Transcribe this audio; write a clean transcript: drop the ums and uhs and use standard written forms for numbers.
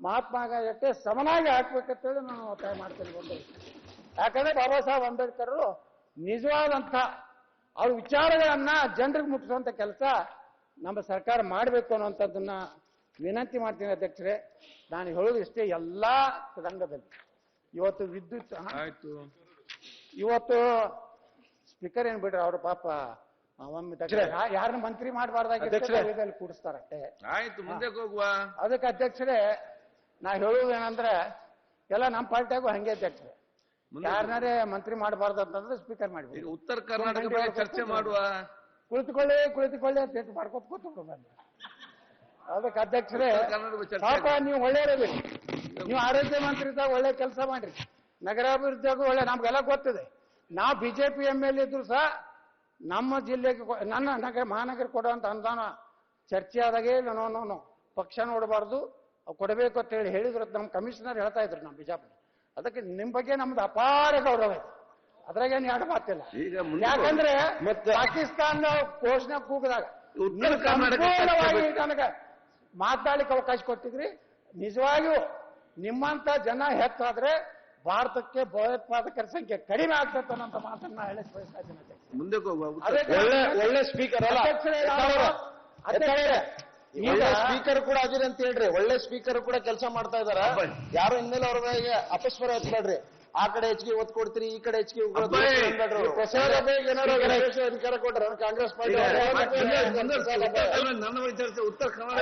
ಮಹಾತ್ಮ ಗಾಂಧಿ ಸಮನಾಗಿ ಹಾಕ್ಬೇಕಂತೇಳಿ ನಾನು ಒತ್ತಾಯ ಮಾಡ್ತೀನಿ ಬಂದು. ಯಾಕಂದ್ರೆ ಬಾಬಾ ಸಾಹೇಬ್ ಅಂಬೇಡ್ಕರ್ ನಿಜವಾದಂಥ ಅವ್ರ ವಿಚಾರಗಳನ್ನ ಜನರಿಗೆ ಮುಟ್ಟಿಸುವಂತ ಕೆಲಸ ನಮ್ಮ ಸರ್ಕಾರ ಮಾಡಬೇಕು ಅನ್ನುವಂಥದ್ದನ್ನ ವಿನಂತಿ ಮಾಡ್ತೀನಿ ಅಧ್ಯಕ್ಷರೇ. ನಾನು ಹೇಳೋದು ಇಷ್ಟೇ, ಎಲ್ಲಾ ರಂಗದಲ್ಲಿ ಇವತ್ತು ವಿದ್ಯುತ್ ಆಯ್ತು. ಇವತ್ತು ಸ್ಪೀಕರ್ ಏನ್ ಬಿಡ್ರಿ ಅವ್ರ ಪಾಪ ಯಾರನ್ನ ಮಂತ್ರಿ ಮಾಡಬಾರ್ದಾಗಿ ಕೂಡಿಸ್ತಾರಷ್ಟೇ. ಆಯ್ತು, ಮುಂದೆ ಹೋಗುವ. ಅದಕ್ಕೆ ಅಧ್ಯಕ್ಷರೇ ನಾ ಹೇಳುವುದು ಏನಂದ್ರೆ ಎಲ್ಲ ನಮ್ಮ ಪಾರ್ಟಿಯಾಗೂ ಹಂಗೆ ಅಧ್ಯಕ್ಷರೇ, ಯಾರನ್ನಾರೇ ಮಂತ್ರಿ ಮಾಡಬಾರ್ದು ಅಂತಂದ್ರೆ ಸ್ಪೀಕರ್ ಮಾಡ್ಬೇಕು. ಈಗ ಉತ್ತರ ಕರ್ನಾಟಕ ಬಗ್ಗೆ ಚರ್ಚೆ ಮಾಡುವ. ಕುಳಿತುಕೊಳ್ಳಿ ಅಂತ ಮಾಡ್ಕೊತ ಕೂತ್ಕೊಂಡು. ಅದಕ್ಕೆ ಅಧ್ಯಕ್ಷರೇ ಪಾಪ ನೀವು ಒಳ್ಳೆಯದೇ, ನೀವು ಆರೋಗ್ಯ ಮಂತ್ರಿ ಇದ್ದಾಗ ಒಳ್ಳೆ ಕೆಲಸ ಮಾಡ್ರಿ, ನಗರಾಭಿವೃದ್ಧಿಯಾಗೂ ಒಳ್ಳೆ, ನಮ್ಗೆಲ್ಲ ಗೊತ್ತಿದೆ. ನಾವು ಬಿಜೆಪಿ MLA ಇದ್ರು ಸಹ ನಮ್ಮ ಜಿಲ್ಲೆಗೆ ನನ್ನ ಮಹಾನಗರ ಕೊಡುವಂತ ಅನುದಾನ ಚರ್ಚೆ ಆದಾಗೆ ನೋ ಪಕ್ಷ ನೋಡಬಾರ್ದು, ಕೊಡಬೇಕು ಅಂತ ಹೇಳಿದ್ರು. ನಮ್ಮ ಕಮಿಷನರ್ ಹೇಳ್ತಾ ಇದ್ರು ನಮ್ಮ ಬಿಜಾಪುರ. ಅದಕ್ಕೆ ನಿಮ್ ಬಗ್ಗೆ ನಮ್ದು ಅಪಾರ ಗೌರವ ಇದೆ, ಅದ್ರಾಗೇನು ಎರಡು ಮಾತಿಲ್ಲ. ಯಾಕಂದ್ರೆ ಪಾಕಿಸ್ತಾನ ಘೋಷಣೆ ಕೂಗಿದಾಗ ನನಗೆ ಮಾತಾಡ್ಲಿಕ್ಕೆ ಅವಕಾಶ ಕೊಟ್ಟಿದ್ರಿ. ನಿಜವಾಗಿಯೂ ನಿಮ್ಮಂತ ಜನ ಹೆಚ್ಚಾದ್ರೆ ಭಾರತಕ್ಕೆ ಭಯೋತ್ಪಾದಕರ ಸಂಖ್ಯೆ ಕಡಿಮೆ ಆಗ್ತದೆ ಅನ್ನೋ ಮಾತನ್ನ ಹೇಳಿಸ್ ಬಯಸ್ತಾ ಇದ್ದೀನಿ. ಮುಂದೆ ಒಳ್ಳೆ ಸ್ಪೀಕರ್ ಅಲ್ಲ ಈಗ ಸ್ಪೀಕರ್ ಕೂಡ ಆಗಿದೆ ಅಂತ ಹೇಳ್ರಿ. ಒಳ್ಳೆ ಸ್ಪೀಕರ್ ಕೂಡ ಕೆಲಸ ಮಾಡ್ತಾ ಇದಾರ. ಯಾರು ಇನ್ಮೇಲೆ ಅವ್ರ ಬಗ್ಗೆ ಅಪಸ್ವರ ಹಚ್ಬೇಡ್ರಿ. ಆ ಕಡೆ ಹೆಚ್ಚಿಗೆ ಒತ್ತು ಕೊಡ್ತೀರಿ, ಈ ಕಡೆ ಹೆಚ್ಚಿಗೆ ಅಧಿಕಾರ ಕೊಟ್ರೆ ಕಾಂಗ್ರೆಸ್ ಪಾರ್ಟಿ ನನ್ನ ಚರ್ಚೆ ಉತ್ತರ ಕನ್ನಡ